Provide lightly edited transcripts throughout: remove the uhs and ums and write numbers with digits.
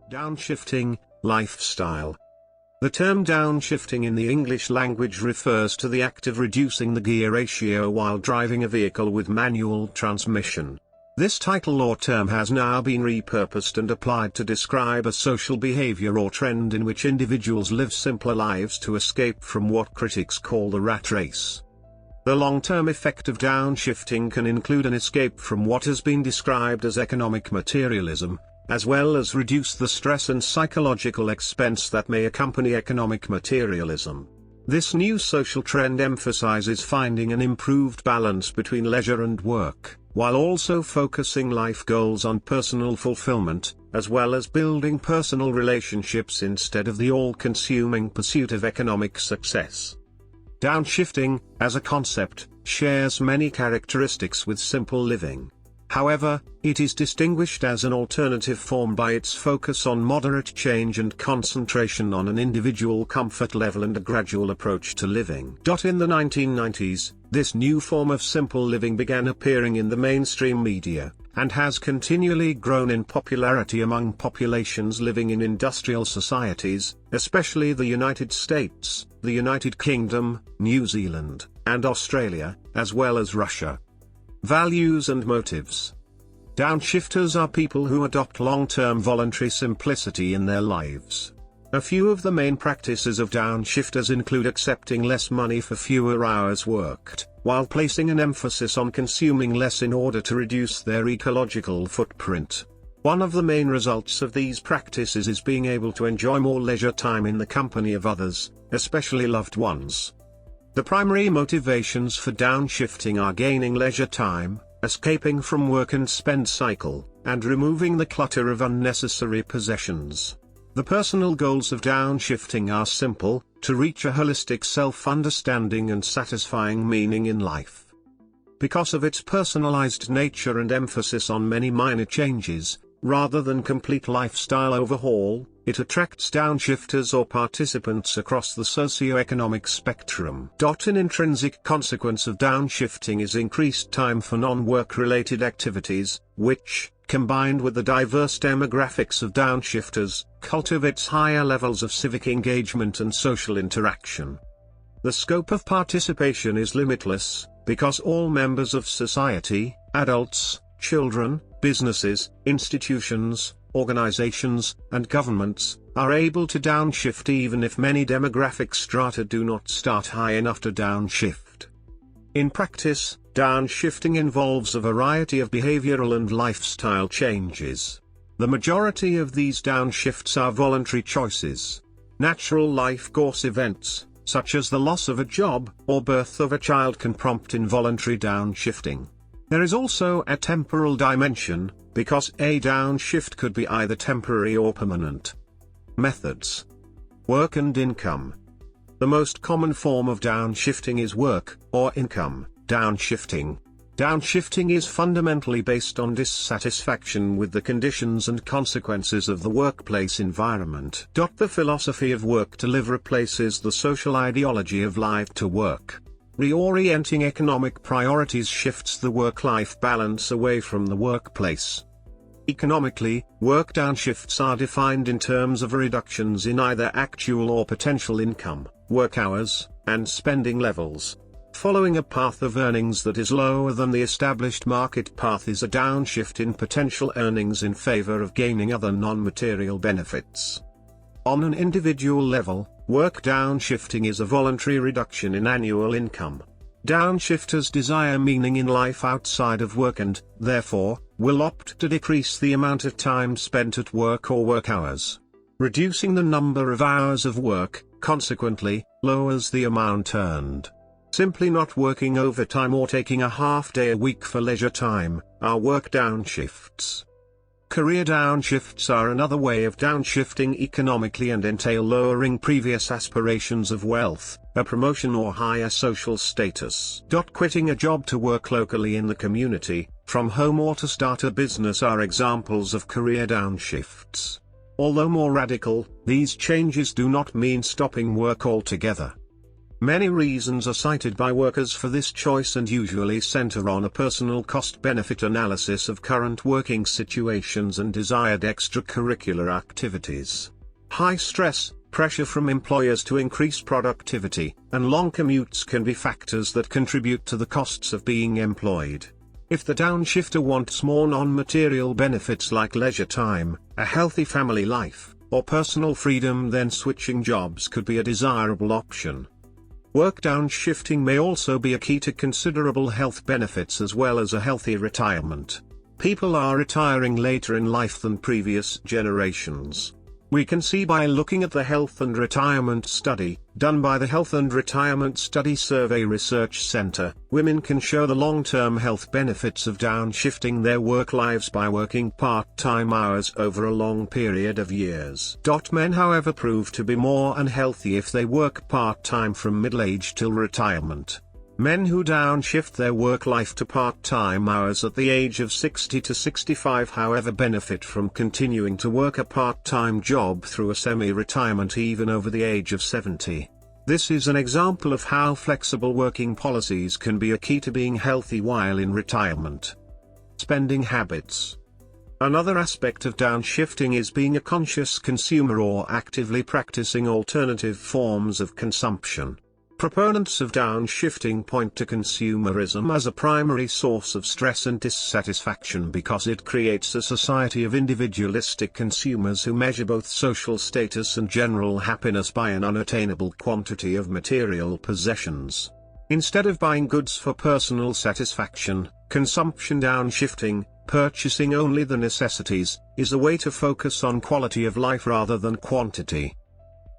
Downshifting, lifestyle. The term downshifting in the English language refers to the act of reducing the gear ratio while driving a vehicle with manual transmission. This title or term has now been repurposed and applied to describe a social behavior or trend in which individuals live simpler lives to escape from what critics call the rat race. The long-term effect of downshifting can include an escape from what has been described as economic materialism, as well as reduce the stress and psychological expense that may accompany economic materialism. This new social trend emphasizes finding an improved balance between leisure and work, while also focusing life goals on personal fulfillment, as well as building personal relationships instead of the all-consuming pursuit of economic success. Downshifting, as a concept, shares many characteristics with simple living. However, it is distinguished as an alternative form by its focus on moderate change and concentration on an individual comfort level and a gradual approach to living. In the 1990s, this new form of simple living began appearing in the mainstream media, and has continually grown in popularity among populations living in industrial societies, especially the United States, the United Kingdom, New Zealand, and Australia, as well as Russia. Values and motives. Downshifters are people who adopt long-term voluntary simplicity in their lives. A few of the main practices of downshifters include accepting less money for fewer hours worked, while placing an emphasis on consuming less in order to reduce their ecological footprint. One of the main results of these practices is being able to enjoy more leisure time in the company of others, especially loved ones. The primary motivations for downshifting are gaining leisure time, escaping from work and spend cycle, and removing the clutter of unnecessary possessions. The personal goals of downshifting are simple: to reach a holistic self-understanding and satisfying meaning in life. Because of its personalized nature and emphasis on many minor changes, rather than complete lifestyle overhaul, it attracts downshifters or participants across the socio-economic spectrum. An intrinsic consequence of downshifting is increased time for non-work related activities, which, combined with the diverse demographics of downshifters, cultivates higher levels of civic engagement and social interaction. The scope of participation is limitless, because all members of society, adults, children, businesses, institutions, organizations, and governments, are able to downshift even if many demographic strata do not start high enough to downshift. In practice, downshifting involves a variety of behavioral and lifestyle changes. The majority of these downshifts are voluntary choices. Natural life course events, such as the loss of a job or birth of a child, can prompt involuntary downshifting. There is also a temporal dimension, because a downshift could be either temporary or permanent. Methods. Work and income. The most common form of downshifting is work, or income, downshifting. Downshifting is fundamentally based on dissatisfaction with the conditions and consequences of the workplace environment. The philosophy of work to live replaces the social ideology of life to work. Reorienting economic priorities shifts the work-life balance away from the workplace. Economically, work downshifts are defined in terms of reductions in either actual or potential income, work hours, and spending levels. Following a path of earnings that is lower than the established market path is a downshift in potential earnings in favor of gaining other non-material benefits. On an individual level, work downshifting is a voluntary reduction in annual income. Downshifters desire meaning in life outside of work and, therefore, will opt to decrease the amount of time spent at work or work hours. Reducing the number of hours of work, consequently, lowers the amount earned. Simply not working overtime or taking a half day a week for leisure time are work downshifts. Career downshifts are another way of downshifting economically and entail lowering previous aspirations of wealth, a promotion or higher social status. Quitting a job to work locally in the community, from home or to start a business are examples of career downshifts. Although more radical, these changes do not mean stopping work altogether. Many reasons are cited by workers for this choice and usually center on a personal cost-benefit analysis of current working situations and desired extracurricular activities. High stress, pressure from employers to increase productivity, and long commutes can be factors that contribute to the costs of being employed. If the downshifter wants more non-material benefits like leisure time, a healthy family life, or personal freedom, then switching jobs could be a desirable option. Work downshifting may also be a key to considerable health benefits as well as a healthy retirement. People are retiring later in life than previous generations. We can see by looking at the Health and Retirement Study, done by the Health and Retirement Study Survey Research Center, women can show the long-term health benefits of downshifting their work lives by working part-time hours over a long period of years. Men, however, prove to be more unhealthy if they work part-time from middle age till retirement. Men who downshift their work life to part-time hours at the age of 60 to 65 however benefit from continuing to work a part-time job through a semi-retirement even over the age of 70. This is an example of how flexible working policies can be a key to being healthy while in retirement. Spending habits. Another aspect of downshifting is being a conscious consumer or actively practicing alternative forms of consumption. Proponents of downshifting point to consumerism as a primary source of stress and dissatisfaction because it creates a society of individualistic consumers who measure both social status and general happiness by an unattainable quantity of material possessions. Instead of buying goods for personal satisfaction, consumption downshifting, purchasing only the necessities, is a way to focus on quality of life rather than quantity.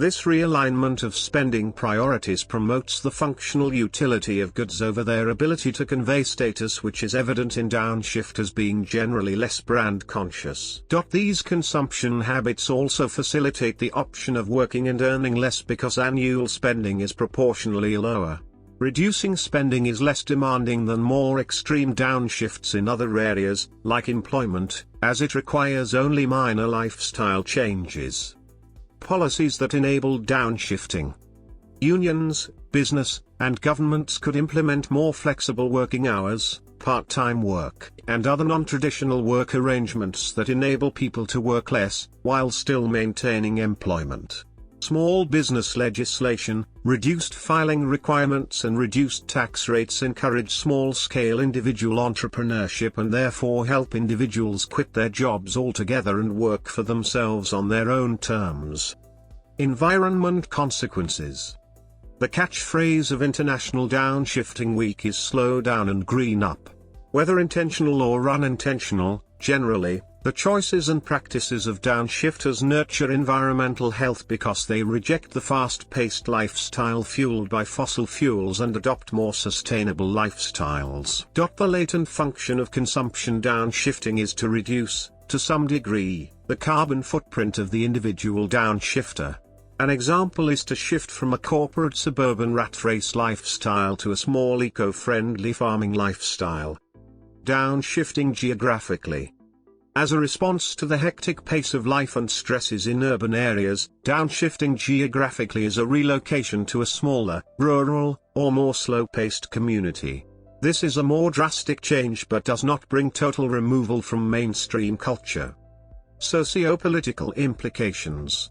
This realignment of spending priorities promotes the functional utility of goods over their ability to convey status, which is evident in downshifters being generally less brand conscious. These consumption habits also facilitate the option of working and earning less because annual spending is proportionally lower. Reducing spending is less demanding than more extreme downshifts in other areas, like employment, as it requires only minor lifestyle changes. Policies that enable downshifting. Unions, business, and governments could implement more flexible working hours, part-time work, and other non-traditional work arrangements that enable people to work less, while still maintaining employment. Small business legislation, reduced filing requirements and reduced tax rates encourage small-scale individual entrepreneurship and therefore help individuals quit their jobs altogether and work for themselves on their own terms. Environment consequences. The catchphrase of International Downshifting Week is "slow down and green up." Whether intentional or unintentional, generally, the choices and practices of downshifters nurture environmental health because they reject the fast-paced lifestyle fueled by fossil fuels and adopt more sustainable lifestyles. The latent function of consumption downshifting is to reduce, to some degree, the carbon footprint of the individual downshifter. An example is to shift from a corporate suburban rat race lifestyle to a small eco-friendly farming lifestyle. Downshifting geographically. As a response to the hectic pace of life and stresses in urban areas, downshifting geographically is a relocation to a smaller, rural, or more slow-paced community. This is a more drastic change but does not bring total removal from mainstream culture. Socio-political implications.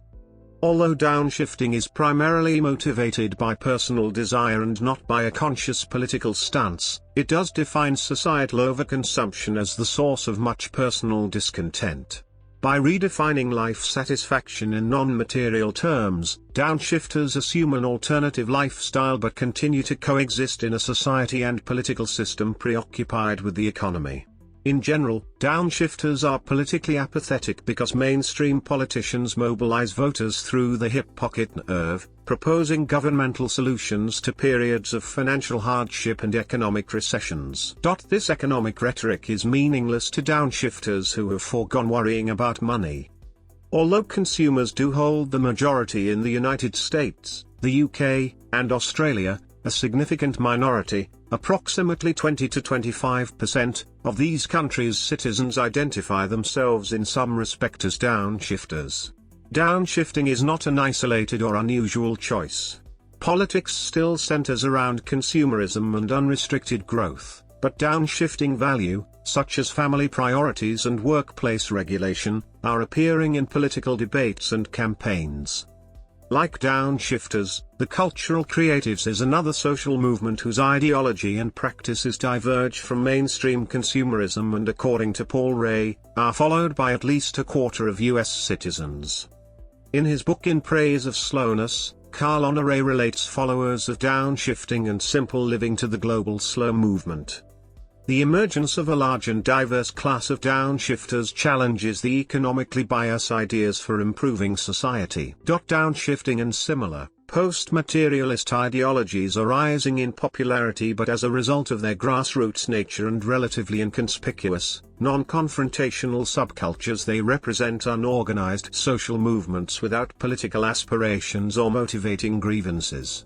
Although downshifting is primarily motivated by personal desire and not by a conscious political stance, it does define societal overconsumption as the source of much personal discontent. By redefining life satisfaction in non-material terms, downshifters assume an alternative lifestyle but continue to coexist in a society and political system preoccupied with the economy. In general, downshifters are politically apathetic because mainstream politicians mobilize voters through the hip pocket nerve, proposing governmental solutions to periods of financial hardship and economic recessions. This economic rhetoric is meaningless to downshifters who have foregone worrying about money. Although consumers do hold the majority in the United States, the UK, and Australia, a significant minority, approximately 20 to 25%, of these countries' citizens identify themselves in some respect as downshifters. Downshifting is not an isolated or unusual choice. Politics still centers around consumerism and unrestricted growth, but downshifting value, such as family priorities and workplace regulation, are appearing in political debates and campaigns. Like downshifters, the cultural creatives is another social movement whose ideology and practices diverge from mainstream consumerism and, according to Paul Ray, are followed by at least a quarter of US citizens. In his book In Praise of Slowness, Carl Honoré relates followers of downshifting and simple living to the global slow movement. The emergence of a large and diverse class of downshifters challenges the economically biased ideas for improving society. Downshifting and similar, post-materialist ideologies are rising in popularity, but as a result of their grassroots nature and relatively inconspicuous, non-confrontational subcultures, they represent unorganized social movements without political aspirations or motivating grievances.